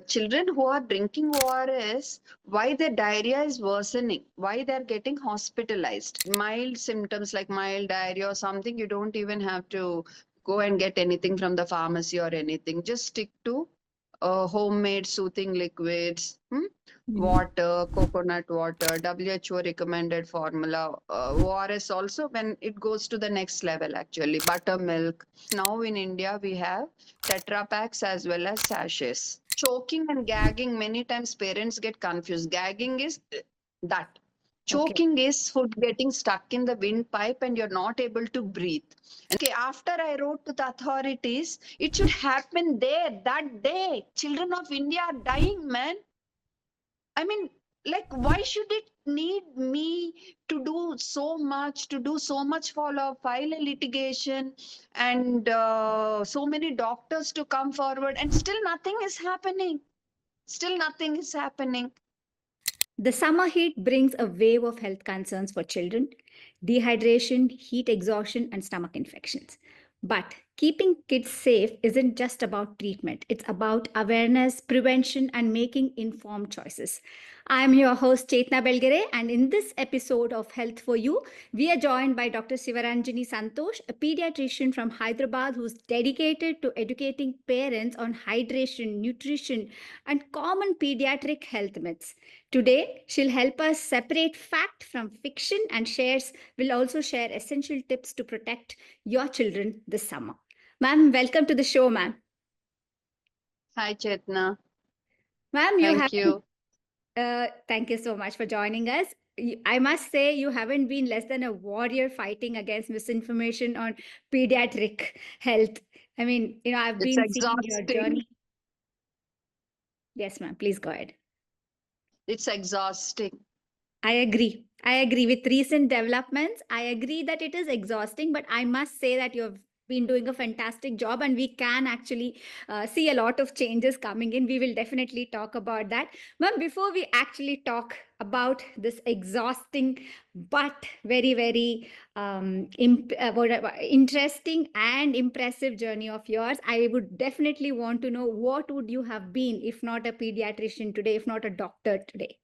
children who are drinking ORS, why their diarrhea is worsening, why they're getting hospitalized. Mild symptoms like mild diarrhea or something, you don't even have to go and get anything from the pharmacy or anything. Just stick to homemade soothing liquids, Mm. water, coconut water, WHO recommended formula. ORS also, when it goes to the next level, actually, buttermilk. Now in India, we have Tetra packs as well as sachets. Choking and gagging, many times parents get confused. Gagging is that. Okay. Choking is food getting stuck in the windpipe and you're not able to breathe. And okay, after I wrote to the authorities, it should happen there, that day. Children of India are dying, man. I mean, like, why should it need me to do so much follow-up, file a litigation, and so many doctors to come forward, and still nothing is happening. Still nothing is happening. The summer heat brings a wave of health concerns for children: dehydration, heat exhaustion, and stomach infections. But keeping kids safe isn't just about treatment, it's about awareness, prevention, and making informed choices. I'm your host, Chetna Belgere, and in this episode of Health for You, we are joined by Dr. Sivaranjani Santosh, a pediatrician from Hyderabad who's dedicated to educating parents on hydration, nutrition, and common pediatric health myths. Today, she'll help us separate fact from fiction and will also share essential tips to protect your children this summer. Ma'am, welcome to the show, ma'am. Hi, Chetna. Ma'am, you Thank haven't, you. thank you so much for joining us. I must say, you haven't been less than a warrior fighting against misinformation on pediatric health. I mean, I've It's been seeing your exhausting. journey. Yes, ma'am, please go ahead. It's exhausting. I agree. I agree with recent developments. I agree that it is exhausting, but I must say that you've been doing a fantastic job and we can actually see a lot of changes coming in. We will definitely talk about that. Ma'am, before we actually talk about this exhausting but very, very interesting and impressive journey of yours, I would definitely want to know what would you have been if not a pediatrician today, if not a doctor today?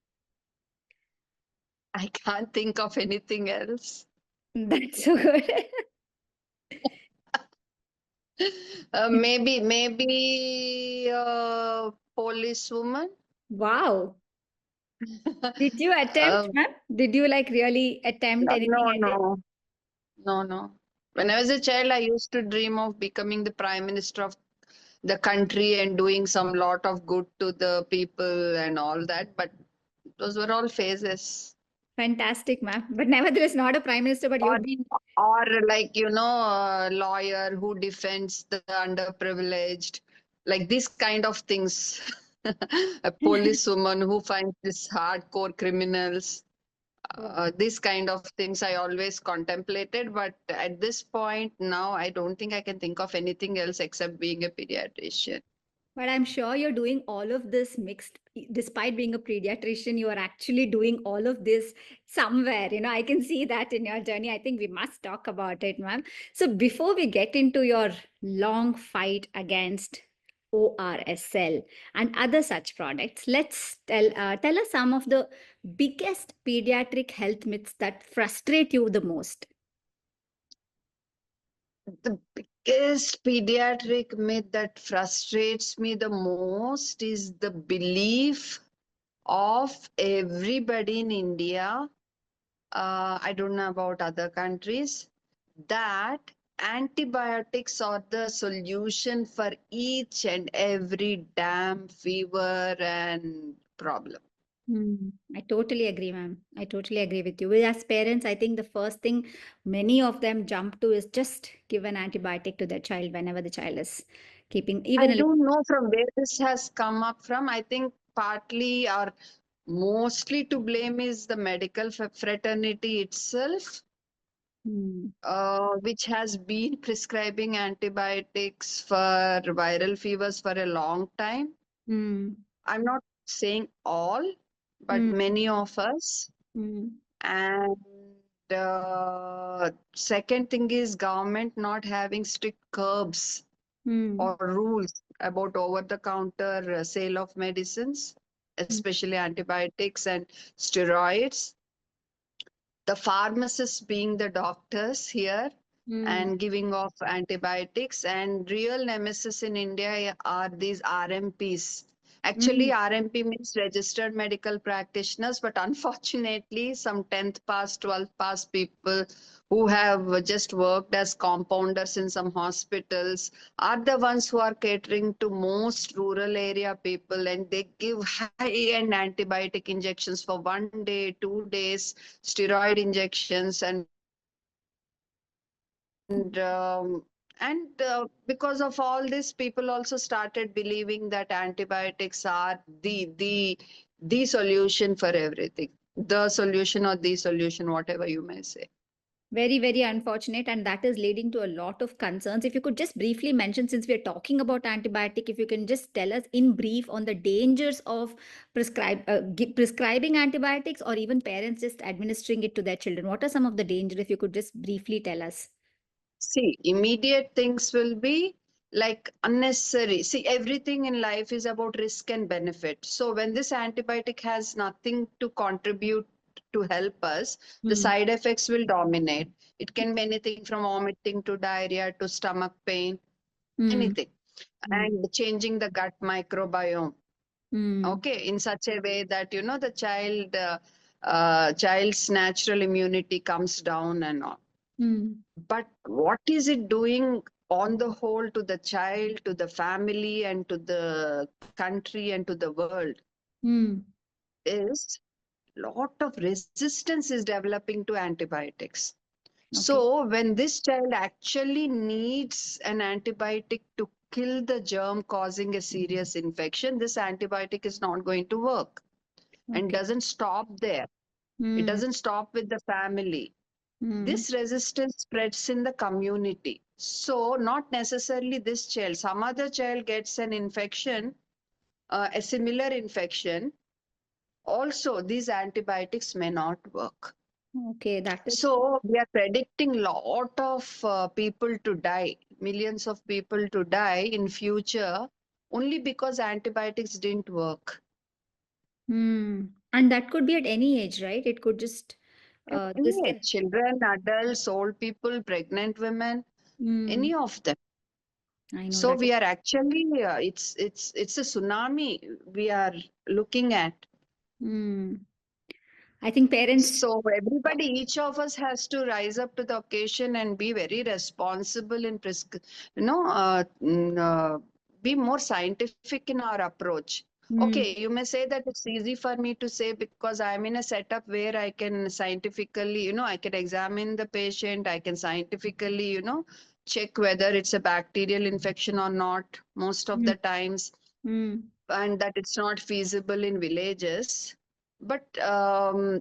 I can't think of anything else. That's so good. Maybe policewoman. Wow. Did you attempt, uh, ma'am? Did you like really attempt anything no, at it? no, no, no. When I was a child, I used to dream of becoming the prime minister of the country and doing some lot of good to the people and all that. But those were all phases. Fantastic, ma'am. But nevertheless, not a prime minister, but Or, you've been or like a lawyer who defends the underprivileged, like this kind of things. A policewoman who finds this hardcore criminals. This kind of things I always contemplated, but at this point now, I don't think I can think of anything else except being a pediatrician. But I'm sure you're doing all of this mixed, despite being a pediatrician, you are actually doing all of this somewhere. I can see that in your journey. I think we must talk about it, ma'am. So before we get into your long fight against ORSL and other such products, let's tell us some of the biggest pediatric health myths that frustrate you the most. The biggest pediatric myth that frustrates me the most is the belief of everybody in India. I don't know about other countries, that antibiotics are the solution for each and every damn fever and problem. I totally agree, ma'am. I totally agree with you. We as parents, I think the first thing many of them jump to is just give an antibiotic to their child whenever the child is keeping I even a little. don't know from where this has come up from. I think partly or mostly to blame is the medical fraternity itself, Hmm. which has been prescribing antibiotics for viral fevers for a long time. Hmm. I'm not saying all, but Hmm. many of us. Hmm. And second thing is government not having strict curbs Hmm. or rules. about over-the-counter sale of medicines, especially antibiotics and steroids. The pharmacists being the doctors here Mm. and giving off antibiotics, and real nemesis in India are these RMPs. Actually, Mm. RMP means registered medical practitioners, but unfortunately, some 10th pass, 12th pass people who have just worked as compounders in some hospitals are the ones who are catering to most rural area people, and they give high-end antibiotic injections for 1 day, 2 days, steroid injections, and because of all this, people also started believing that antibiotics are the solution for everything, the solution or the solution, whatever you may say. Very, very unfortunate, and that is leading to a lot of concerns. If you could just briefly mention, since we are talking about antibiotic, if you can just tell us in brief on the dangers of prescribing antibiotics, or even parents just administering it to their children. What are some of the dangers? If you could just briefly tell us. See, immediate things will be like unnecessary. See, everything in life is about risk and benefit. So when this antibiotic has nothing to contribute to help us, the Mm. side effects will dominate. It can be anything from vomiting to diarrhea to stomach pain, Mm. anything. Mm. And changing the gut microbiome, Mm. okay, in such a way that, the child's natural immunity comes down and all. Mm. But what is it doing on the whole to the child, to the family, and to the country and to the world Mm. is lot of resistance is developing to antibiotics. Okay. So when this child actually needs an antibiotic to kill the germ causing a serious infection, this antibiotic is not going to work, and Okay. doesn't stop there. It Mm. doesn't stop with the family. Mm. This resistance spreads in the community. So not necessarily this child, some other child gets an infection, a similar infection. Also, these antibiotics may not work. Okay, that is. So we are predicting lot of people to die, millions of people to die in future, only because antibiotics didn't work. Mm. And that could be at any age, right? It could just this Any can. age, children, adults, old people, pregnant women, Mm. any of them. I know So that. we are actually, it's a tsunami we are looking at. Mm. I think parents. So everybody, each of us has to rise up to the occasion and be very responsible in be more scientific in our approach. Mm. Okay, you may say that it's easy for me to say because I'm in a setup where I can scientifically, I can examine the patient, I can scientifically, check whether it's a bacterial infection or not most of Mm. the times, Mm. and that it's not feasible in villages. But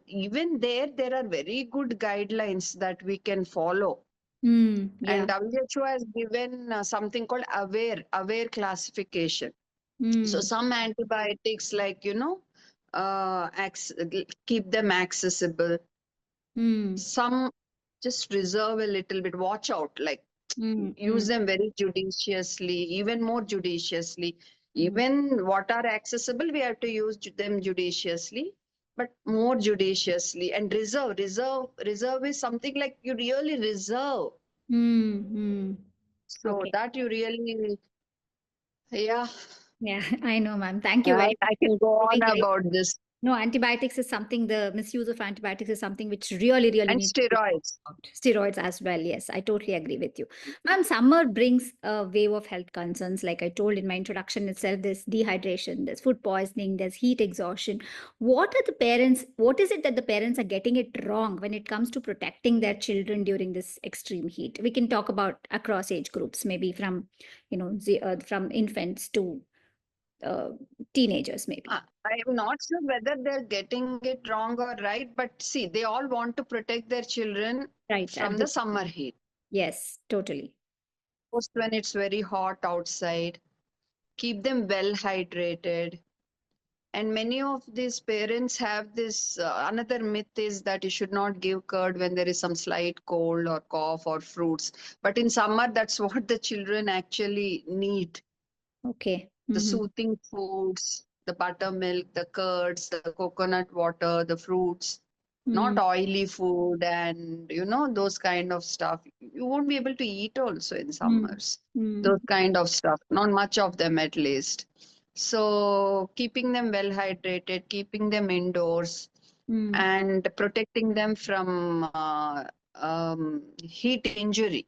even there are very good guidelines that we can follow. Mm. Yeah. And WHO has given something called aware classification. So Mm. some antibiotics, like, keep them accessible. Mm. Some just reserve a little bit, watch out, like Mm. use Mm. them very judiciously, even more judiciously. Mm. Even what are accessible, we have to use them judiciously, but more judiciously. And reserve is something like you really reserve. Mm. Mm. So Okay. that you really, yeah, Yeah, I know, ma'am. Thank you very I much can for go on proving very. about this. No, antibiotics is something, the misuse of antibiotics is something which really, really And needs to be steroids. talked about. Steroids as well. Yes, I totally agree with you. Ma'am, summer brings a wave of health concerns. Like I told in my introduction itself, there's dehydration, there's food poisoning, there's heat exhaustion. What is it that the parents are getting it wrong when it comes to protecting their children during this extreme heat? We can talk about across age groups, maybe from, from infants to uh, teenagers, maybe. I'm not sure whether they're getting it wrong or right, but see, they all want to protect their children Right. from the summer heat. Yes, totally. Most when it's very hot outside, keep them well hydrated. And many of these parents have this another myth is that you should not give curd when there is some slight cold or cough or fruits. But in summer, that's what the children actually need. Okay. The soothing foods, the buttermilk, the curds, the coconut water, the fruits, not oily food and those kind of stuff. You won't be able to eat also in summers. Those kind of stuff, not much of them at least. So keeping them well hydrated, keeping them indoors, and protecting them from heat injury.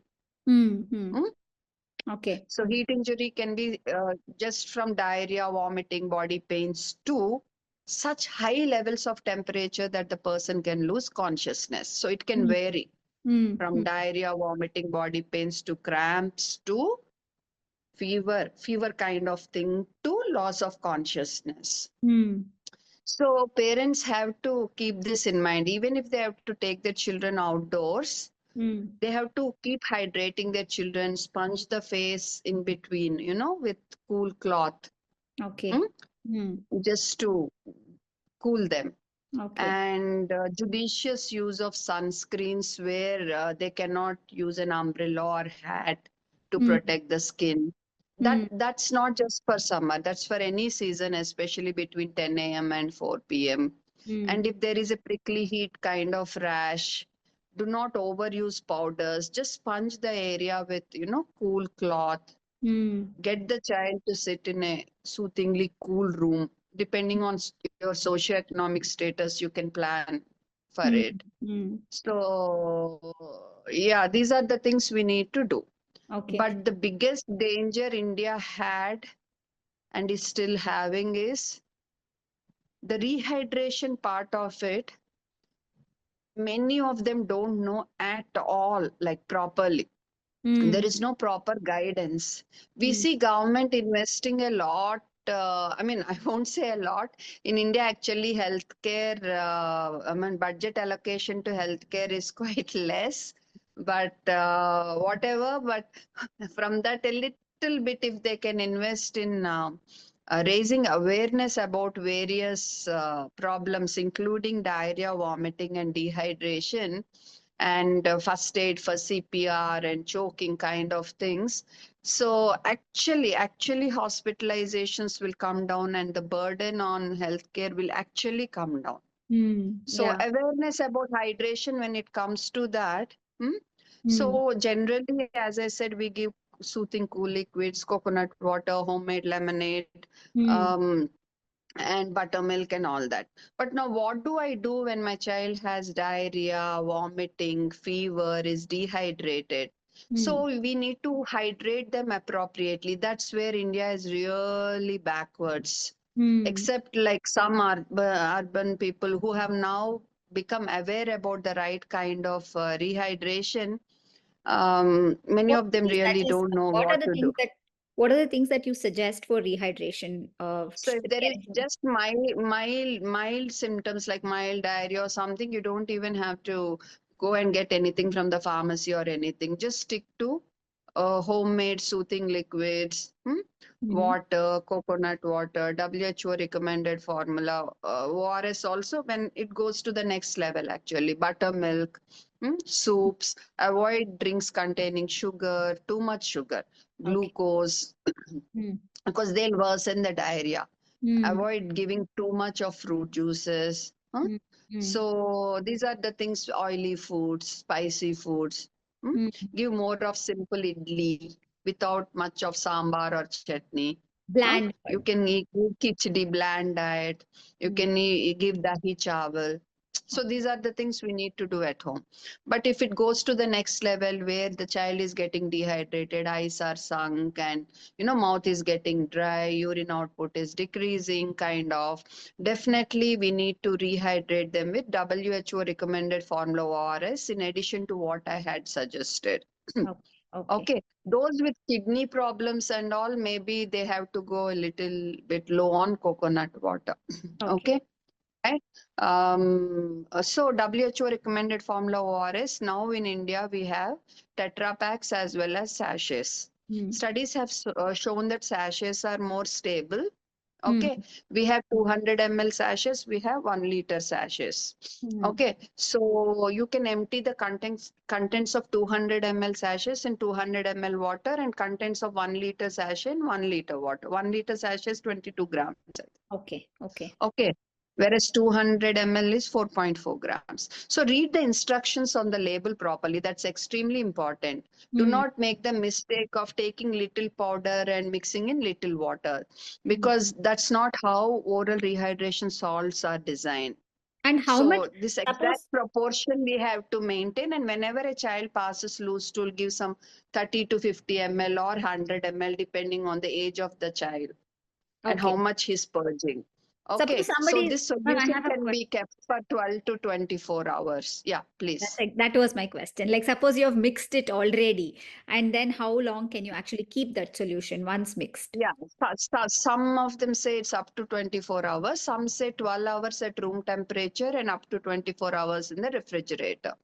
Hmm? Okay. So heat injury can be just from diarrhea, vomiting, body pains to such high levels of temperature that the person can lose consciousness. So it can vary from diarrhea, vomiting, body pains to cramps to fever kind of thing to loss of consciousness. So parents have to keep this in mind, even if they have to take their children outdoors. They have to keep hydrating their children, sponge the face in between, with cool cloth, Okay. just to cool them. Okay. And judicious use of sunscreens where they cannot use an umbrella or hat to protect the skin. That's not just for summer, that's for any season, especially between 10 a.m. and 4 p.m. And if there is a prickly heat kind of rash, do not overuse powders. Just sponge the area with, cool cloth. Get the child to sit in a soothingly cool room. Depending on your socioeconomic status, you can plan for it. So, yeah, these are the things we need to do. Okay. But the biggest danger India had and is still having is the rehydration part of it. Many of them don't know at all, like properly. There is no proper guidance. We see government investing a lot. I mean, I won't say a lot. In India, actually, healthcare, budget allocation to healthcare is quite less. But whatever, but from that, a little bit, if they can invest in raising awareness about various problems, including diarrhea, vomiting, and dehydration, and first aid for CPR and choking kind of things. So actually hospitalizations will come down and the burden on healthcare will actually come down. So Yeah. awareness about hydration when it comes to that. So generally, as I said, we give soothing cool liquids, coconut water, homemade lemonade, um, and buttermilk and all that. But now, what do I do when my child has diarrhea, vomiting, fever, is dehydrated? So we need to hydrate them appropriately. That's where India is really backwards. Except like some urban people who have now become aware about the right kind of rehydration. Many What of them is that really is don't know what are what the to do. things that what are the things that you suggest for rehydration of So if there is just mild symptoms like mild diarrhea or something, you don't even have to go and get anything from the pharmacy or anything. Just stick to homemade soothing liquids, water, coconut water, WHO recommended formula, ORS also when it goes to the next level actually, buttermilk, soups, avoid drinks containing sugar, too much sugar, Okay. glucose, because they'll worsen the diarrhea. Mm, Avoid giving too much of fruit juices. mm, mm, So these are the things, oily foods, spicy foods. Hmm? mm. Give more of simple idli without much of sambar or chutney. Huh? Bland. You can eat khichdi, bland diet. You Mm, can give dahi chawal. So these are the things we need to do at home. But if it goes to the next level where the child is getting dehydrated, eyes are sunk, and mouth is getting dry, urine output is decreasing, kind of, definitely we need to rehydrate them with WHO recommended formula ORS in addition to what I had suggested. okay. Okay. Okay, those with kidney problems and all, maybe they have to go a little bit low on coconut water. Okay. Okay, right? So WHO recommended formula ORS. Now in India, we have Tetra packs as well as sachets. Mm, Studies have shown that sachets are more stable Okay, we have 200 ml sachets, we have 1 liter sachets. Okay, so you can empty the contents of 200 ml sachets in 200 ml water, and contents of 1 liter sachet in 1 liter water. 1 liter sachet is 22 grams. Okay. Okay. Okay, whereas 200 ml is 4.4 grams. So read the instructions on the label properly. That's extremely important. Do not make the mistake of taking little powder and mixing in little water, because that's not how oral rehydration salts are designed. And how much? So this exact Suppose. proportion we have to maintain, and whenever a child passes loose stool, give some 30 to 50 ml or 100 ml depending on the age of the child and how Okay. much he's purging. Suppose Okay, so somebody. this Ma'am, I solution have a can question. be kept for 12 to 24 hours. Yeah, That's please. like, that was my question. Like, suppose you have mixed it already, and then how long can you actually keep that solution once mixed? Yeah, some of them say it's up to 24 hours. Some say 12 hours at room temperature and up to 24 hours in the refrigerator.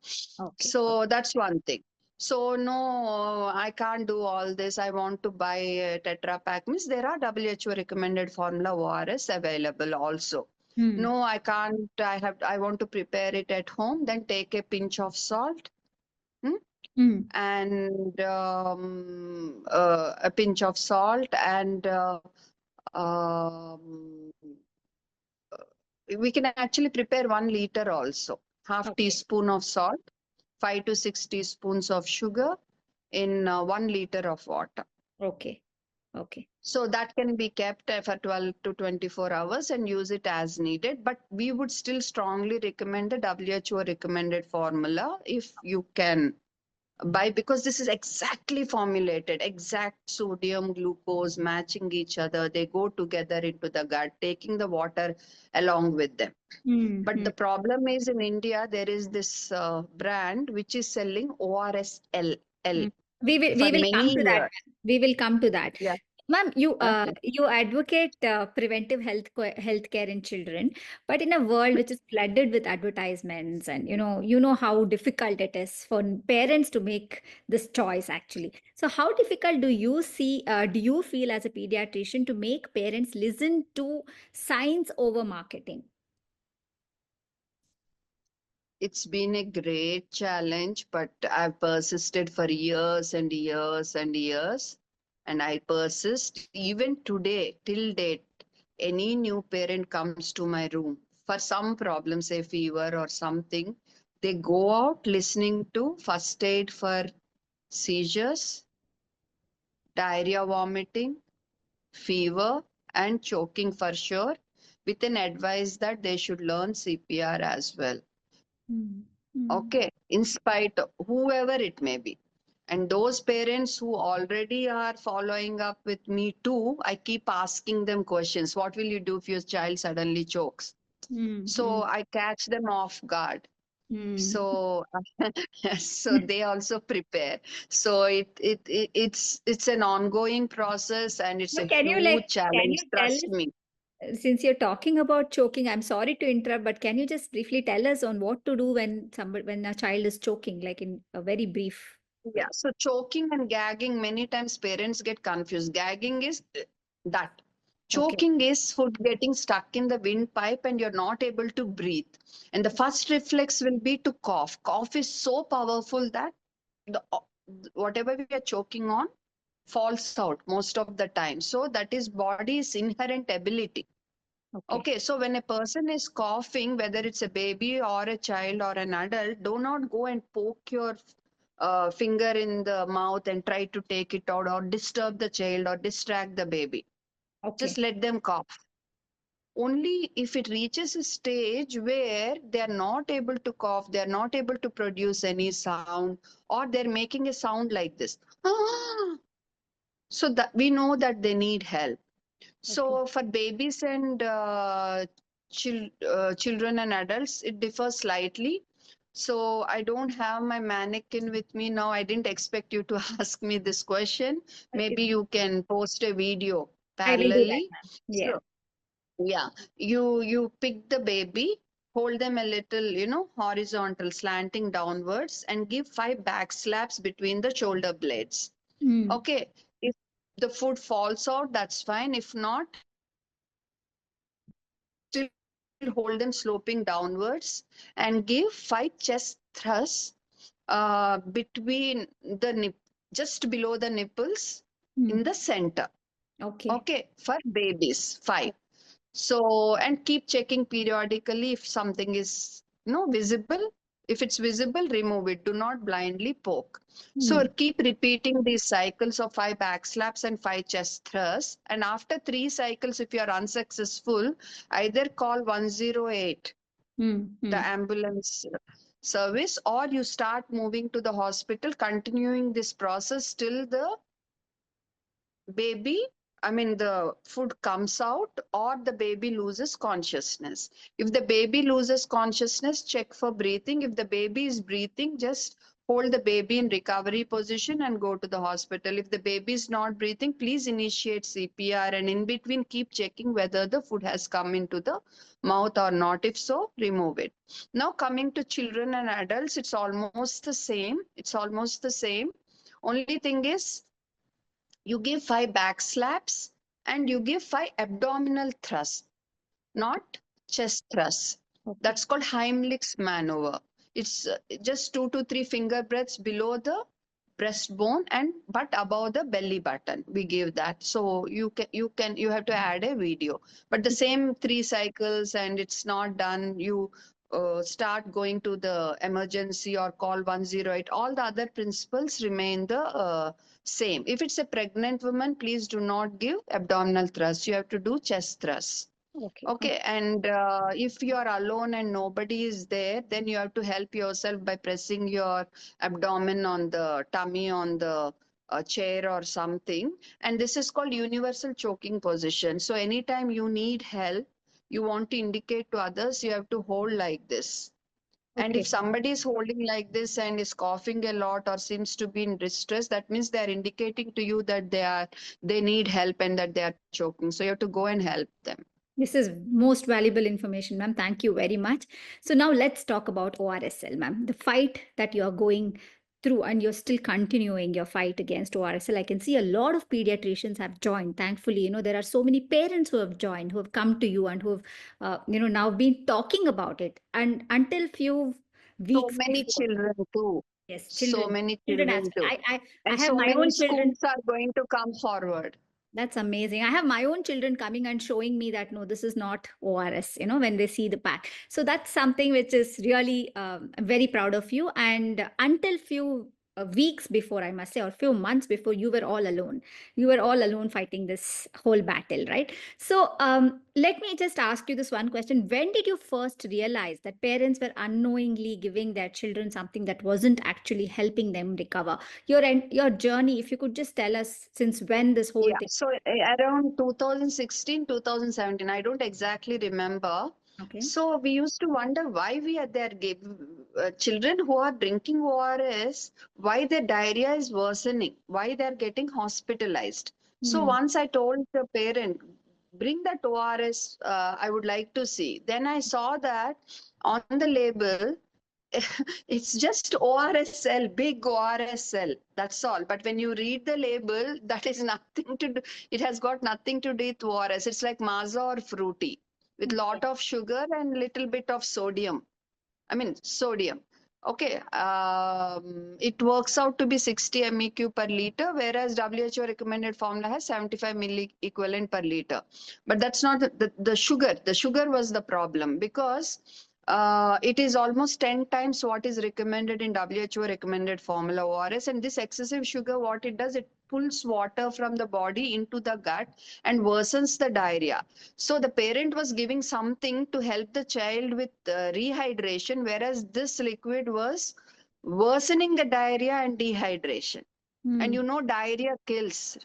Okay. So that's one thing. So no, I can't do all this. I want to buy a Tetra Pak. Means there are WHO recommended formula ORS available also. Hmm. No, I can't. I want to prepare it at home. Then take a pinch of salt. Hmm? Hmm. And a pinch of salt, and um, we can actually prepare 1 liter also. Half Okay. teaspoon of salt, 5 to 6 teaspoons of sugar in 1 liter of water. Okay. Okay. So that can be kept for 12 to 24 hours and use it as needed. But we would still strongly recommend the WHO recommended formula if you can buy, because this is exactly formulated, exact sodium, glucose matching each other. They go together into the gut, taking the water along with them. But Hmm. the problem is in India, there is this brand which is selling ORSL Mm. We for will come many to that, years. ma'am. We will come to that. Yeah. Ma'am, Okay. you advocate preventive healthcare in children, but in a world which is flooded with advertisements, and you know how difficult it is for parents to make this choice actually. So how difficult do you feel as a pediatrician to make parents listen to science over marketing? It's been a great challenge, but I've persisted for years and years and years. And I persist even today, till date. Any new parent comes to my room for some problem, say fever or something, they go out listening to first aid for seizures, diarrhea, vomiting, fever, and choking for sure, with an advice that they should learn CPR as well. Mm. Mm. Okay, in spite of whoever it may be. And those parents who already are following up with me too, I keep asking them questions. What will you do if your child suddenly chokes? Mm. So I catch them off guard. Mm. So so they also prepare. So it's an ongoing process, and it's a But can you huge can challenge, you tell trust us, me. since you're talking about choking, I'm sorry to interrupt, but can you just briefly tell us on what to do when a child is choking, like in a very brief Yeah, way? so choking and gagging, many times parents get confused. Gagging is that. Okay. Choking is food getting stuck in the windpipe and you're not able to breathe. And the first reflex will be to cough. Cough is so powerful that the whatever we are choking on falls out most of the time. So that is body's inherent ability. Okay. Okay, so when a person is coughing, whether it's a baby or a child or an adult, do not go and poke your finger in the mouth and try to take it out or disturb the child or distract the baby. Just Okay. let them cough. Only if it reaches a stage where they are not able to cough, they are not able to produce any sound, or they're making a sound like this. Ah! So that we know that they need help. Okay. So for babies and children and adults, it differs slightly. So I don't have my mannequin with me now. I didn't expect you to ask me this question. Maybe you can post a video I will do that, parallelly. ma'am. Yeah. So yeah, you pick the baby, hold them a little, horizontal, slanting downwards, and give 5 back slaps between the shoulder blades. Mm. Okay, if the food falls out, that's fine. If not, hold them sloping downwards and give 5 chest thrusts between the just below the nipples in the center. Okay. Okay, for babies, 5. So, and keep checking periodically if something is visible. If it's visible, remove it. Do not blindly poke. So keep repeating these cycles of 5 back slaps and 5 chest thrusts. And after 3 cycles, if you are unsuccessful, either call 108, the ambulance service, or you start moving to the hospital, continuing this process till the baby, I mean, the food comes out or the baby loses consciousness. If the baby loses consciousness, check for breathing. If the baby is breathing, just hold the baby in recovery position and go to the hospital. If the baby is not breathing, please initiate CPR, and in between, keep checking whether the food has come into the mouth or not. If so, remove it. Now, coming to children and adults, it's almost the same. It's almost the same. Only thing is, you give 5 back slaps and you give 5 abdominal thrusts, not chest thrusts. Okay. That's called Heimlich's maneuver. It's just 2 to 3 finger breadths below the breastbone and but above the belly button. We give that. So you have to add a video. But the same 3 cycles and it's not done. You start going to the emergency or call 108. All the other principles remain the same. If it's a pregnant woman, please do not give abdominal thrust. You have to do chest thrust. Okay, and if you are alone and nobody is there, then you have to help yourself by pressing your abdomen on the tummy on the chair or something. And this is called universal choking position. So anytime you need help, you want to indicate to others, you have to hold like this. And if somebody is holding like this and is coughing a lot or seems to be in distress, that means they are indicating to you that they need help and that they are choking. So you have to go and help them. This is most valuable information, ma'am. Thank you very much. So now let's talk about ORSL, ma'am. The fight that you're going through, and you're still continuing your fight against ORSL. I can see a lot of pediatricians have joined. Thankfully, there are so many parents who have joined, who have come to you and who have, now been talking about it. And until few So weeks many before, children too. yes, So children, many children as children too. well. I And have so my many own children. schools are going to come forward. That's amazing. I have my own children coming and showing me that no, this is not ORS, when they see the pack. So that's something which is really, I'm very proud of you. And until few weeks before, I must say, or few months before, you were all alone. You were all alone fighting this whole battle, right? So let me just ask you this one question. When did you first realize that parents were unknowingly giving their children something that wasn't actually helping them recover? Your journey, if you could just tell us since when this whole Yeah, thing. so around 2016, 2017, I don't exactly remember. Okay. So we used to wonder why we are there. Children who are drinking ORS, why their diarrhea is worsening, why they're getting hospitalized. So once I told the parent, bring that ORS, I would like to see. Then I saw that on the label, it's just ORSL, big ORSL. That's all. But when you read the label, that is nothing to do. It has got nothing to do with ORS. It's like Maaza or Fruity with lot of sugar and little bit of sodium. I mean, sodium. Okay. It works out to be 60 MEQ per liter, whereas WHO recommended formula has 75 milli equivalent per liter. But that's not the sugar. The sugar was the problem because it is almost 10 times what is recommended in WHO recommended formula ORS. And this excessive sugar, what it does, it pulls water from the body into the gut and worsens the diarrhea. So the parent was giving something to help the child with rehydration, whereas this liquid was worsening the diarrhea and dehydration. And diarrhea kills.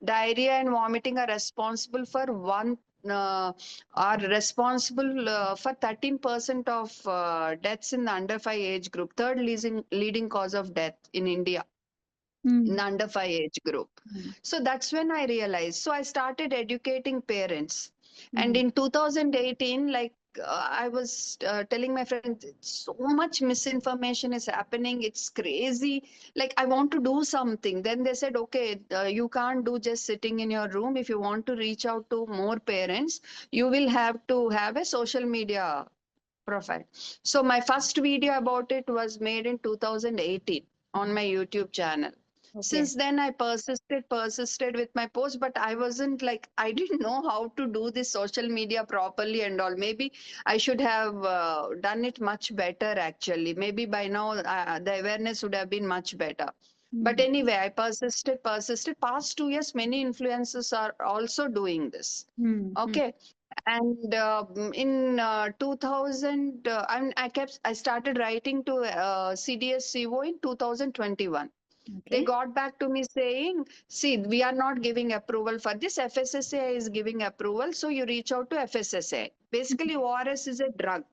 Diarrhea and vomiting are responsible for are responsible for 13% of deaths in the under 5 age group, third leading cause of death in India in the under 5 age group. So that's when I realized. So I started educating parents. And in 2018, like I was telling my friend, so much misinformation is happening. It's crazy. Like, I want to do something. Then they said, okay, you can't do just sitting in your room. If you want to reach out to more parents, you will have to have a social media profile. So my first video about it was made in 2018 on my YouTube channel. Okay. Since then, I persisted with my post, but I wasn't like, I didn't know how to do this social media properly and all. Maybe I should have done it much better, actually. Maybe by now, the awareness would have been much better. But Mm. anyway, I persisted. Past 2 years, many influencers are also doing this. Mm. Mm. Okay. And in 2000, I started writing to CDSCO in 2021. They Okay. got back to me saying, see, we are not giving approval for this. FSSAI is giving approval. So you reach out to FSSAI. Basically, ORS is a drug.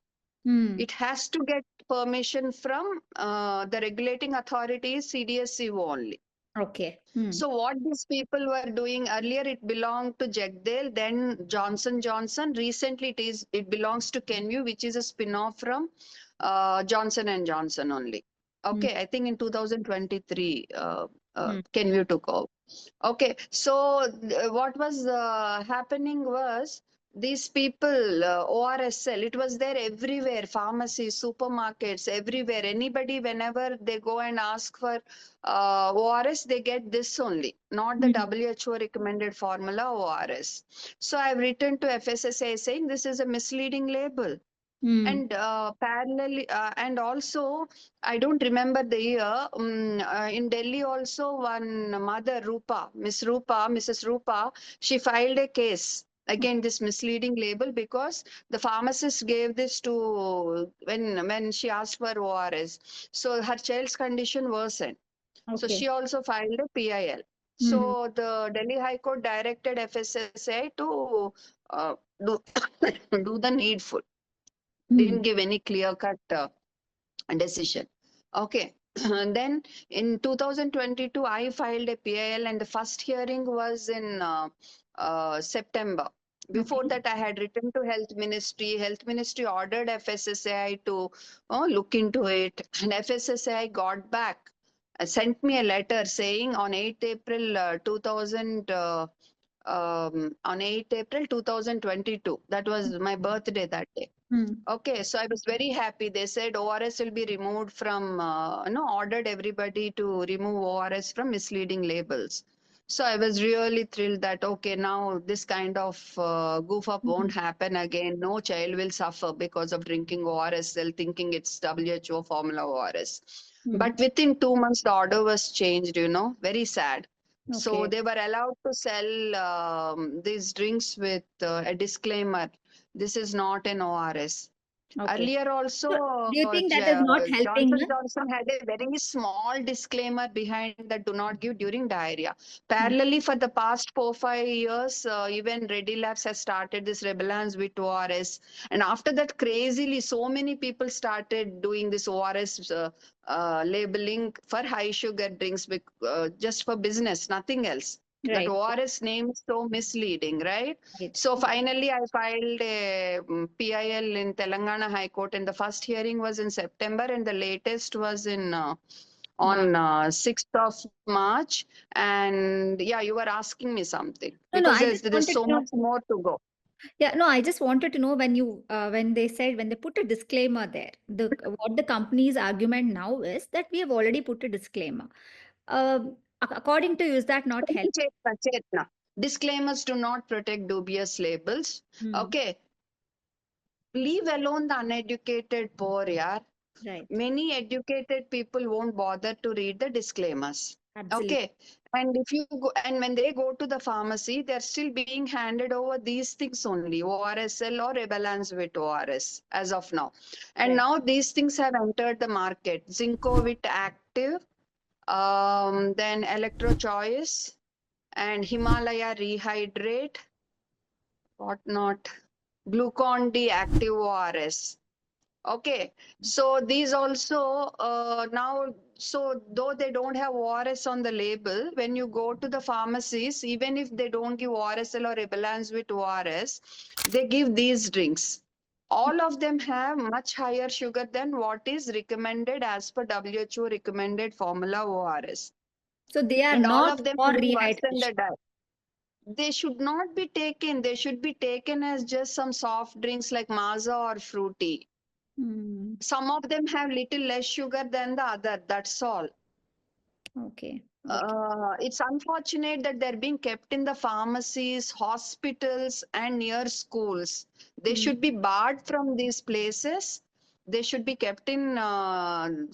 Mm. It has to get permission from the regulating authorities, CDSCO only. Okay. Mm. So what these people were doing earlier, it belonged to Jagdale, then Johnson Johnson. Recently, it belongs to Kenvue, which is a spin-off from Johnson and Johnson only. Mm. Okay, I think in 2023, Mm. Kenvue took over. Okay, so what was happening was these people, ORSL, it was there everywhere, pharmacies, supermarkets, everywhere. Anybody, whenever they go and ask for ORS, they get this only, not the Mm. WHO recommended formula ORS. So I've written to FSSAI saying this is a misleading label. Mm. And parallelly, and also, I don't remember the year. In Delhi, also one mother, Mrs. Rupa, she filed a case against this misleading label because the pharmacist gave this to when she asked for ORS. So her child's condition worsened. So Okay. she also filed a PIL. Mm. So the Delhi High Court directed FSSAI to do do the needful, Mm. didn't give any clear cut decision. Okay. And then in 2022, I filed a PIL, and the first hearing was in September. Before Okay. that, I had written to Health Ministry. Health Ministry ordered FSSAI to look into it, and FSSAI got back, sent me a letter saying on 8th April 2000. On 8th April 2022. That was my birthday that day. Mm. Okay, so I was very happy. They said ORS will be removed from, ordered everybody to remove ORS from misleading labels. So I was really thrilled that, okay, now this kind of goof up won't Mm. happen again. No child will suffer because of drinking ORS, they're thinking it's WHO formula ORS. Mm. But within 2 months, the order was changed, very sad. So Okay. they were allowed to sell these drinks with a disclaimer. This is not an ORS. Okay. Earlier also, So, do you think that is not helping Johnson us? Johnson had a very small disclaimer behind that do not give during diarrhea. Mm. Parallelly, for the past 4-5 years, even Reddy Labs has started this rebalance with ORS. And after that, crazily, so many people started doing this ORS labeling for high sugar drinks just for business, nothing else. That Right. ORS name is so misleading, right? Right. So finally, I filed a PIL in Telangana High Court, and the first hearing was in September, and the latest was in Mark. on 6th of March. And yeah, you were asking me something No, no, because I there's just there's wanted so to know. much more to go. Yeah, no, I just wanted to know when when they said, when they put a disclaimer there, what the company's argument now is that we have already put a disclaimer. According to you, is that not help? Chetna, Chetna. Disclaimers do not protect dubious labels. Hmm. Okay, leave alone the uneducated poor, yeah. Right. Many educated people won't bother to read the disclaimers. Absolutely. Okay. And if you go, and when they go to the pharmacy, they're still being handed over these things only, ORSL or Rebalance with ORS as of now. And Right. now these things have entered the market. Zincovit Active, then Electro Choice, and Himalaya Rehydrate, what not, Glucon D Active ORS. Okay, so these also now, so though they don't have ORS on the label, when you go to the pharmacies, even if they don't give ORSL or Rebalance with ORS, they give these drinks. All of them have much higher sugar than what is recommended as per WHO recommended formula ORS. So they are And all not of them for even worsen rehydration. the diet. They should not be taken. They should be taken as just some soft drinks like Maaza or fruity. Hmm. Some of them have little less sugar than the other. That's all. Okay. Okay. It's unfortunate that they're being kept in the pharmacies, hospitals, and near schools. They Hmm. should be barred from these places. They should be kept in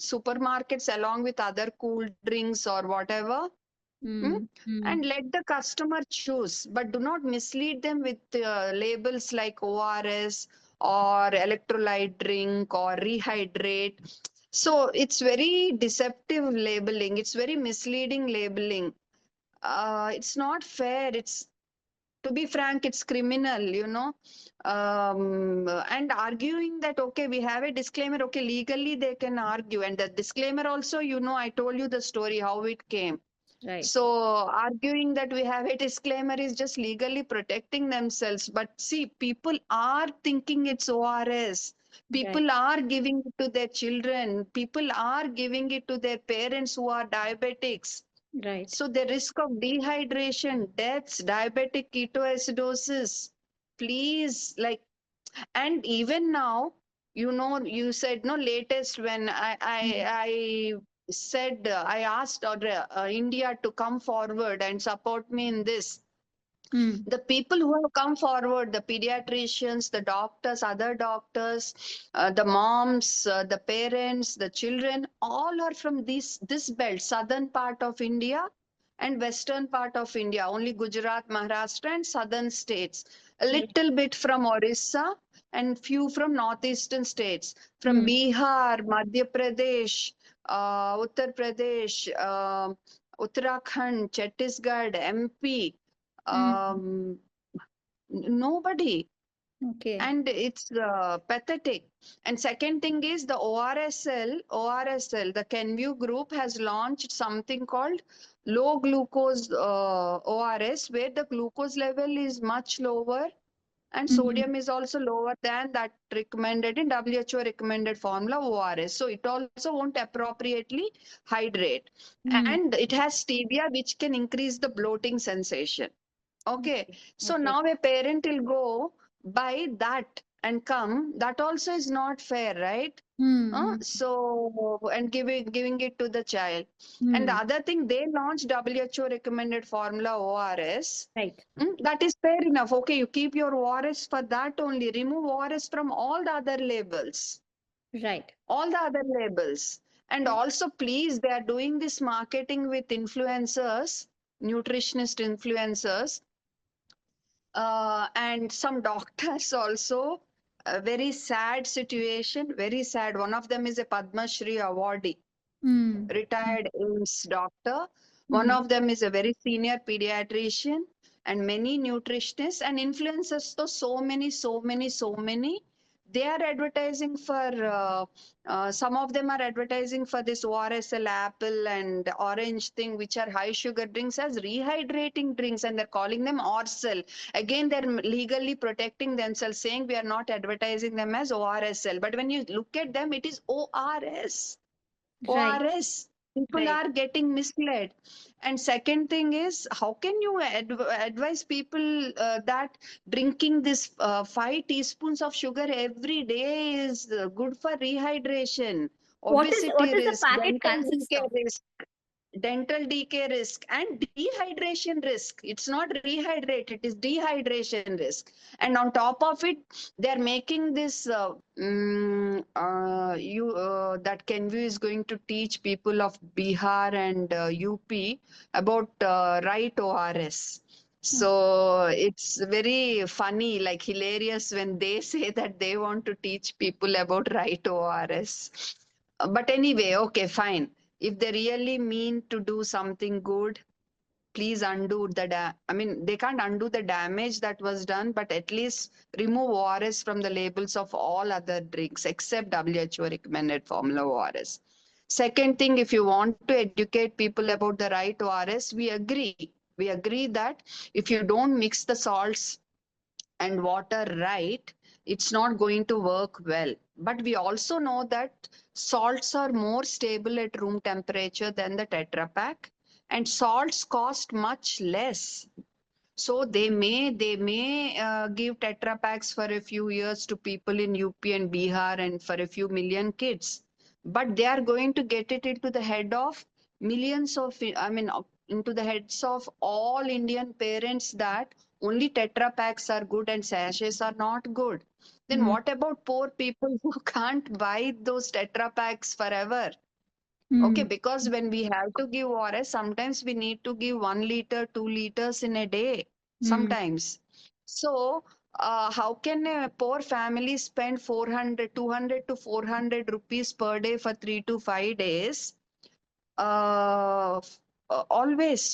supermarkets along with other cool drinks or whatever. Hmm? Hmm. Hmm. And let the customer choose, but do not mislead them with labels like ORS or electrolyte drink or rehydrate. So it's very deceptive labeling. It's very misleading labeling. It's not fair. It's, to be frank, it's criminal, and arguing that, okay, we have a disclaimer, okay, legally they can argue. And the disclaimer also, I told you the story, how it came. Right. So arguing that we have a disclaimer is just legally protecting themselves. But see, people are thinking it's ORS. Right. People are giving it to their children. People are giving it to their parents who are diabetics. Right. So the risk of dehydration, deaths, diabetic ketoacidosis, please, like, and even now, you said no latest when Hmm. I said I asked India to come forward and support me in this. Hmm. The people who have come forward, the pediatricians, the doctors, other doctors, the moms, the parents, the children, all are from this belt, southern part of India and western part of India, only Gujarat, Maharashtra and southern states, a Right. little bit from Orissa and few from northeastern states, from Hmm. Bihar, Madhya Pradesh, Uttar Pradesh, Uttarakhand, Chhattisgarh, MP, Hmm. um, nobody. Okay. And it's pathetic. And second thing is the ORSL, the Kenvue group has launched something called low glucose ORS, where the glucose level is much lower and Hmm. sodium is also lower than that recommended in WHO recommended formula ORS. So it also won't appropriately hydrate. Hmm. And it has stevia, which can increase the bloating sensation. Okay, Okay. so Okay. now a parent will go buy that and come. That also is not fair, right? Hmm. Hmm. So and giving it to the child. And the Hmm. other thing, they launched WHO recommended formula ORS. Right. That is fair enough. Okay, you keep your ORS for that only. Remove ORS from all the other labels. Right. All the other labels. And also, please, they are doing this marketing with influencers, nutritionist influencers, and some doctors also. A very sad situation, very sad. One of them is a Padma Shri awardee, Hmm. retired AIMS doctor. One Hmm. of them is a very senior pediatrician, and many nutritionists and influencers. So many. They are advertising for, some of them are advertising for this ORSL apple and orange thing, which are high sugar drinks, as rehydrating drinks, and they're calling them ORSL. Again, they're legally protecting themselves, saying we are not advertising them as ORSL. But when you look at them, it is ORS. Right. ORS. People Right. are getting misled. And second thing is, how can you advise people that drinking this 5 teaspoons of sugar every day is good for rehydration, What obesity does the risk, packet consist of? dental decay risk, and dehydration risk. It's not rehydrate, it is dehydration risk. And on top of it, they're making this you that Kenvue is going to teach people of Bihar and UP about right ORS. Hmm. So it's very funny, like hilarious, when they say that they want to teach people about right ORS. But anyway, okay, fine. If they really mean to do something good, please undo I mean, they can't undo the damage that was done, but at least remove ORS from the labels of all other drinks except WHO recommended formula ORS. Second thing, if you want to educate people about the right ORS, we agree. We agree that if you don't mix the salts and water right, It's not going to work well. But we also know that salts are more stable at room temperature than the Tetra Pak, and salts cost much less. So they may give Tetra Paks for a few years to people in UP and Bihar and for a few million kids, but they are going to get it into the head of millions of, I mean, into the heads of all Indian parents that only Tetra Paks are good and sachets are not good. Then Mm, what about poor people who can't buy those Tetra Paks forever? Okay, mm, because when we have to give ORS, sometimes we need to give 1 liter, 2 liters in a day, mm. sometimes. So, how can a poor family spend 200 to 400 rupees per day for 3 to 5 days? Always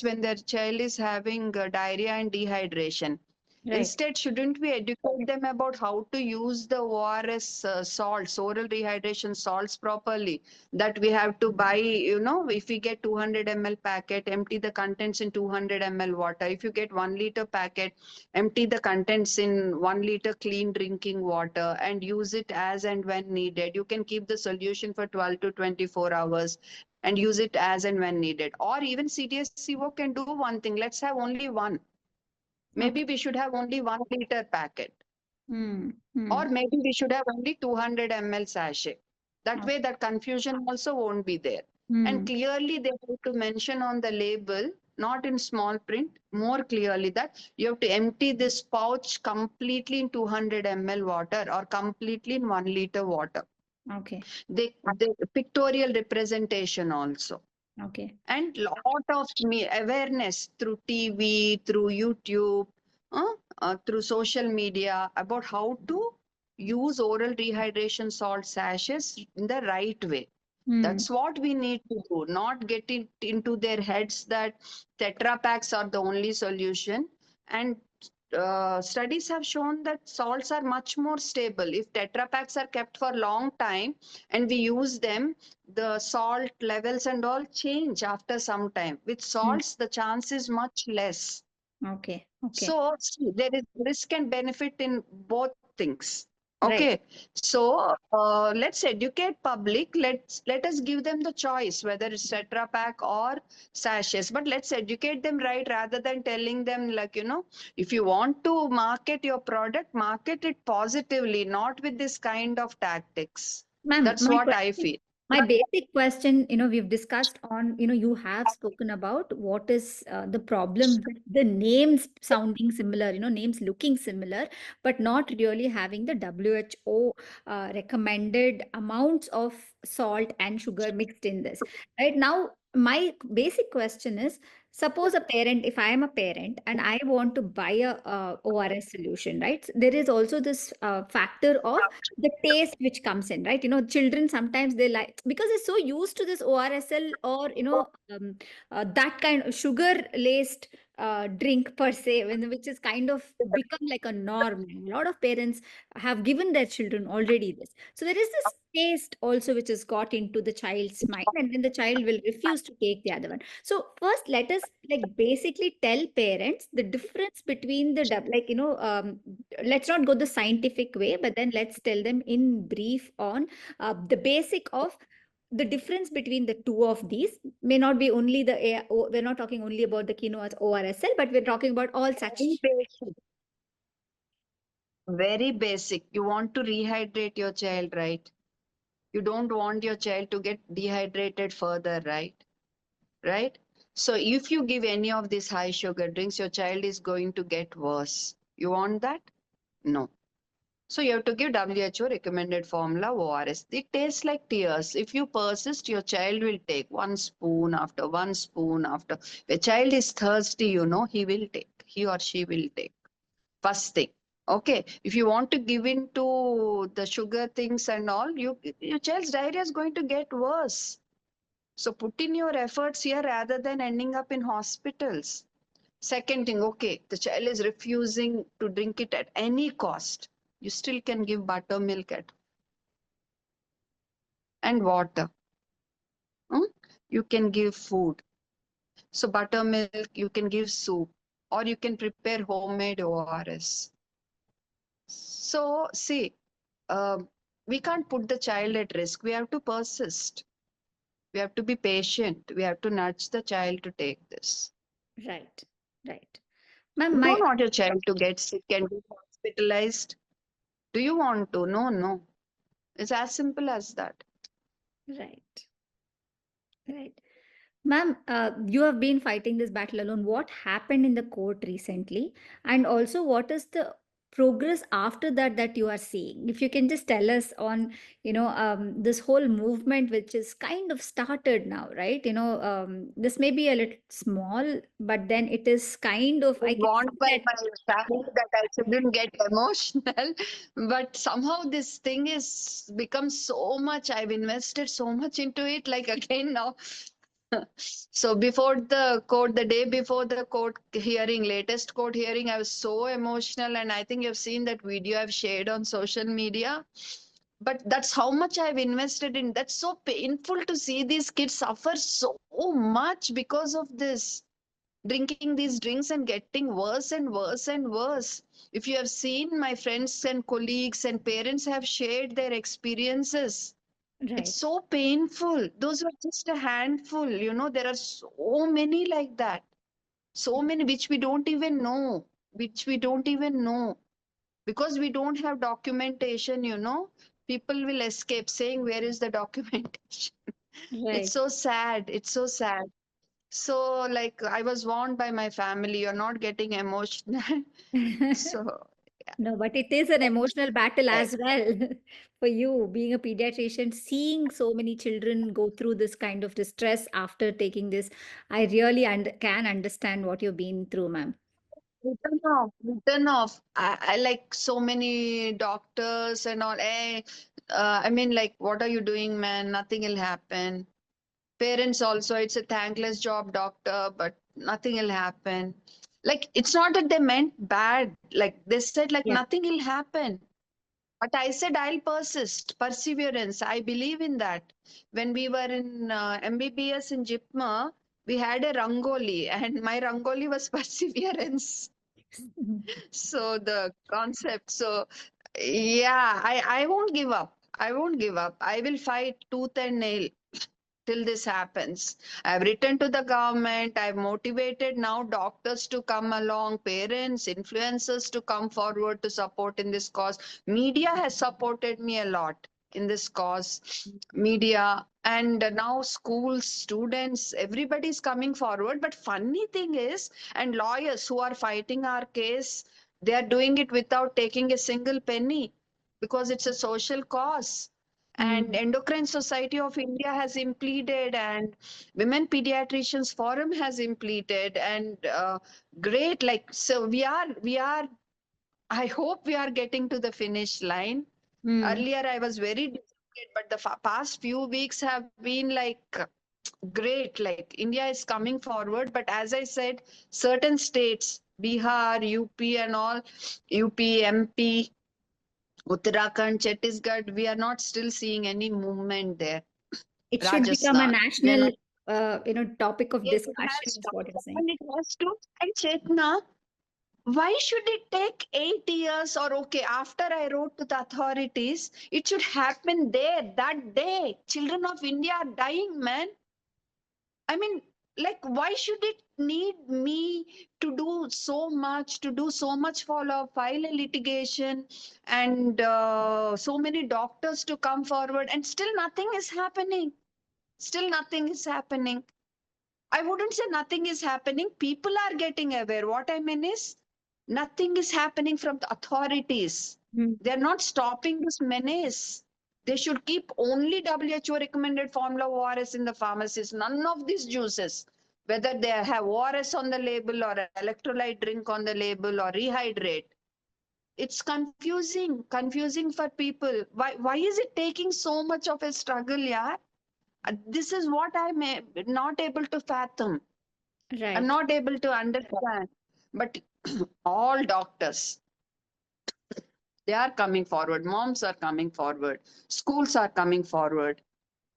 when their child is having diarrhea and dehydration. Right. Instead, shouldn't we educate them about how to use the ORS salts, oral rehydration salts properly? That we have to buy, if we get 200 ml packet, empty the contents in 200 ml water. If you get 1 liter packet, empty the contents in 1 liter clean drinking water and use it as and when needed. You can keep the solution for 12 to 24 hours and use it as and when needed. Or even CDSCO can do one thing. Let's have only one. Maybe Okay. we should have only 1 liter packet. Mm, Or mm. maybe we should have only 200 ml sachet. That way, Okay. that confusion also won't be there. And Mm, clearly, they have to mention on the label, not in small print, more clearly that you have to empty this pouch completely in 200 ml water or completely in 1 liter water. okay. The pictorial representation also, Okay. and lot of awareness through TV, through YouTube, through social media about how to use oral rehydration salt sachets in the right way. Mm, That's what we need to do, not get it into their heads that Tetra Paks are the only solution. And studies have shown that salts are much more stable. If Tetra Paks are kept for a long time and we use them, the salt levels and all change after some time. With mm. salts, the chance is much less. Okay. Okay. So see, there is risk and benefit in both things. Right. Okay, so let's educate public. Let us give them the choice whether it's Tetra Pak or sachets. But let's educate them right rather than telling them like if you want to market your product, market it positively, not with this kind of tactics. Ma'am, That's what I feel. my basic question, we've discussed on, you have spoken about what is the problem with the names sounding similar, names looking similar, but not really having the WHO recommended amounts of salt and sugar mixed in this. Right now, my basic question is, suppose a parent, if I am a parent and I want to buy a, ORS solution, right? There is also this factor of the taste which comes in, right? Children sometimes they like, because they're so used to this ORSL or that kind of sugar laced drink per se, which is kind of become like a norm. A lot of parents have given their children already this, so there is this taste also which has got into the child's mind, and then the child will refuse to take the other one. So first let us like basically tell parents the difference between the let's not go the scientific way, but then let's tell them in brief on the basic of the difference between the two of these. May not be only we're not talking only about the quinoa ORSL, but we're talking about all such. Very basic. Very basic. You want to rehydrate your child, right? You don't want your child to get dehydrated further, right? Right? So if you give any of these high sugar drinks, your child is going to get worse. You want that? No. So you have to give WHO recommended formula ORS. It tastes like tears. If you persist, your child will take 1 spoon after 1 spoon after. If a child is thirsty, he will take. He or she will take. First thing. Okay. If you want to give in to the sugar things and all, your child's diarrhea is going to get worse. So put in your efforts here rather than ending up in hospitals. Second thing, okay, the child is refusing to drink it at any cost. You still can give buttermilk and water. Hmm? You can give food. So buttermilk, you can give soup, or you can prepare homemade ORS. So, see, we can't put the child at risk. We have to persist. We have to be patient. We have to nudge the child to take this. Right, right. Ma'am, You my don't want your child to get sick and be hospitalized. Do you want to? No, no. It's as simple as that. right, right. Ma'am, you have been fighting this battle alone. What happened in the court recently? And also, what is the progress after that that you are seeing? If you can just tell us on, this whole movement which is kind of started now, right? This may be a little small, but then it is kind of, I Was can warned see by that. my family that I shouldn't get emotional, but somehow this thing is become so much. I've invested so much into it. Like again now, so before the court, the day before the court hearing, latest court hearing, I was so emotional, and I think you've seen that video I've shared on social media. But that's how much I've invested in. That's so painful to see these kids suffer so much because of this, drinking these drinks and getting worse and worse and worse. If you have seen, my friends and colleagues and parents have shared their experiences. It's Right, so painful. Those were just a handful. There are so many like that. So many which we don't even know. Which we don't even know. Because we don't have documentation. People will escape saying, where is the documentation? It's right. so sad. It's so sad. So, like, I was warned by my family, you're not getting emotional. So, No, but it is an emotional battle eh, as well for you, being a pediatrician, seeing so many children go through this kind of distress after taking this. I really can understand what you've been through, ma'am. written off, written off. I like so many doctors and all. I mean, like, what are you doing, man? Nothing will happen. Parents also, it's a thankless job, doctor, but nothing will happen. Like, it's not that they meant bad. Like, they said, like, Yeah. nothing will happen. But I said, I'll persist, perseverance. I believe in that. When we were in MBBS in Jipma, we had a Rangoli, and my Rangoli was perseverance. So the concept. So, yeah, I won't give up. I won't give up. I will fight tooth and nail till this happens. I've written to the government. I've motivated now doctors to come along, parents, influencers to come forward to support in this cause. Media has supported me a lot in this cause. Media and now schools, students, everybody's coming forward. But funny thing is, and lawyers who are fighting our case, they are doing it without taking a single penny because it's a social cause. And Mm. Endocrine Society of India has implemented, and Women Pediatricians Forum has implemented, and great. Like, so we are. I hope we are getting to the finish line. Mm. Earlier, I was very disappointed, but the past few weeks have been like great. Like, India is coming forward, but as I said, certain states, Bihar, UP, and all, UP, MP, Uttarakhand, Chhattisgarh, we are not still seeing any movement there. It should become a Rajasthan, we are national, not. topic of Yes, it discussion, has is to. what you're saying. And it has to. And Chetna, why should it take 8 years? Or, okay, after I wrote to the authorities, it should happen there, that day. Children of India are dying, man. I mean, like, why should it need me to do so much, follow, file a litigation, and so many doctors to come forward, and still nothing is happening? Still nothing is happening. I wouldn't say nothing is happening. People are getting aware. What I mean is, nothing is happening from the authorities. Mm. They're not stopping this menace. They should keep only WHO recommended formula of ORS in the pharmacies, none of these juices. Whether they have ORS on the label or electrolyte drink on the label or rehydrate. It's confusing for people. Why is it taking so much of a struggle, yeah? This is what I'm not able to fathom. I'm Right. not able to understand. But all doctors, they are coming forward. Moms are coming forward. Schools are coming forward.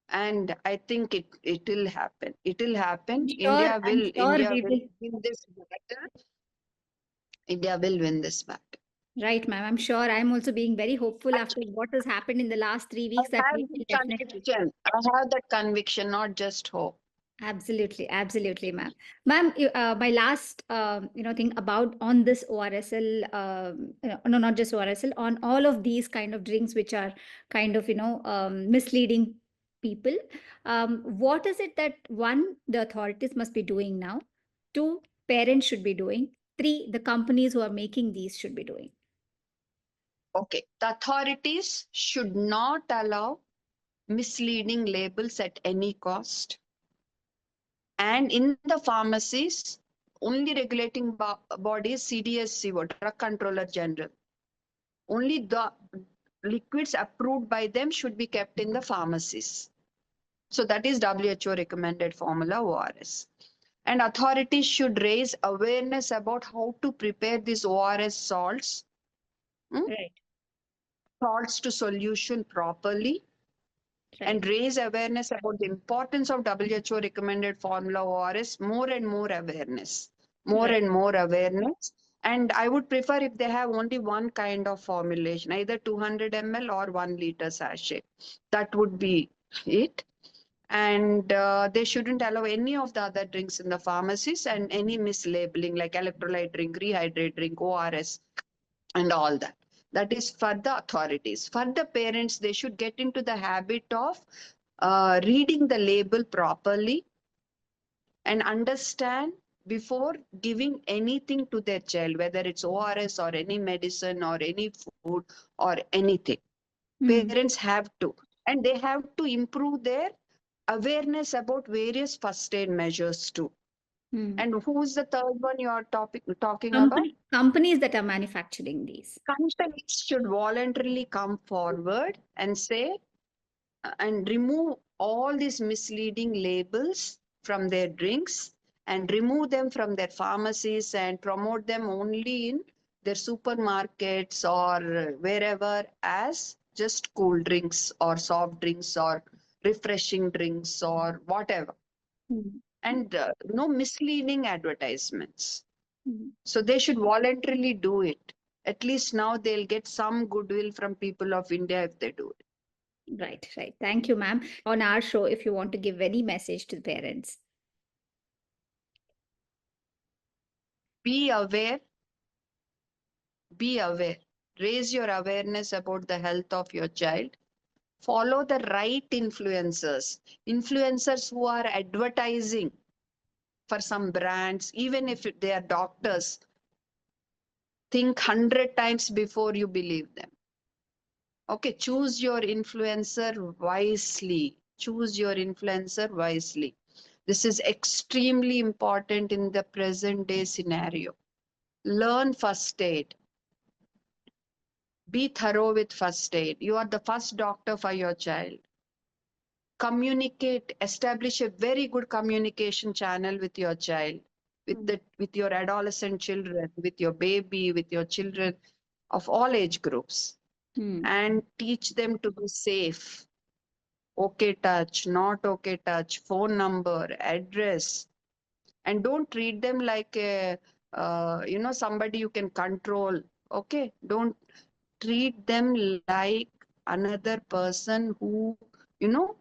And I think it will happen. It will happen. I'm sure India we will will. win this battle. India will win this battle. Right, ma'am. I'm sure I'm also being very hopeful after what has happened in the last 3 weeks I that have we the will definitely. conviction. I have that conviction, not just hope. Absolutely, absolutely, ma'am. Ma'am, my last, thing about on this ORSL, no, not just ORSL, on all of these kind of drinks which are kind of, misleading people. What is it that one, the authorities must be doing now? Two, parents should be doing. Three, the companies who are making these should be doing. Okay. The authorities should not allow misleading labels at any cost. And in the pharmacies, only regulating bodies, CDSCO, Drug Controller General. Only the liquids approved by them should be kept in the pharmacies. So that is WHO recommended formula ORS. And authorities should raise awareness about how to prepare these ORS salts, Right, salts to solution properly, right, and raise awareness about the importance of WHO recommended formula ORS, more and more awareness, more right. and more awareness. And I would prefer if they have only one kind of formulation, either 200 ml or 1 liter sachet. That would be it. And they shouldn't allow any of the other drinks in the pharmacies and any mislabeling like electrolyte drink, rehydrate drink, ORS, and all that. That is for the authorities. For the parents, they should get into the habit of reading the label properly and understand before giving anything to their child, whether it's ORS or any medicine or any food or anything. Hmm. Parents have to, and they have to improve their awareness about various first aid measures too. Hmm. And who's the third one you are talking about? Companies that are manufacturing these. Companies should voluntarily come forward and say and remove all these misleading labels from their drinks and remove them from their pharmacies and promote them only in their supermarkets or wherever as just cool drinks or soft drinks or refreshing drinks or whatever. Hmm. And no misleading advertisements. Hmm. So they should voluntarily do it. At least now they'll get some goodwill from people of India if they do it. Right, right. Thank you, ma'am. On our show, if you want to give any message to the parents. Be aware, be aware. Raise your awareness about the health of your child. Follow the right influencers, influencers who are advertising for some brands, even if they are doctors. Think 100 times before you believe them. Okay, choose your influencer wisely. Choose your influencer wisely. This is extremely important in the present day scenario. Learn first aid. Be thorough with first aid. You are the first doctor for your child. Communicate, establish a very good communication channel with your child, with your adolescent children, with your baby, with your children of all age groups, Hmm. and teach them to be safe. Okay touch, not okay touch, phone number, address, and don't treat them like a somebody you can control. Okay, don't treat them like another person who you know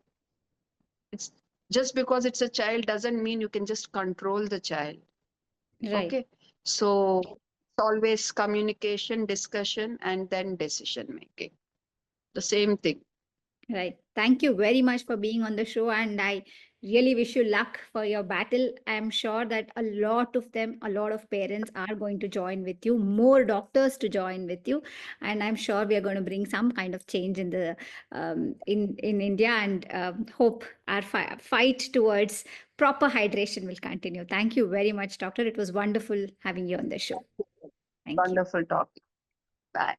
it's just because it's a child doesn't mean you can just control the child. Right. Okay, so it's always communication, discussion, and then decision making, the same thing. Right. Thank you very much for being on the show. And I really wish you luck for your battle. I'm sure that a lot of them, a lot of parents are going to join with you, more doctors to join with you. And I'm sure we are going to bring some kind of change in the in India and hope our fight towards proper hydration will continue. Thank you very much, doctor. It was wonderful having you on the show. Thank you. Wonderful talking. Bye.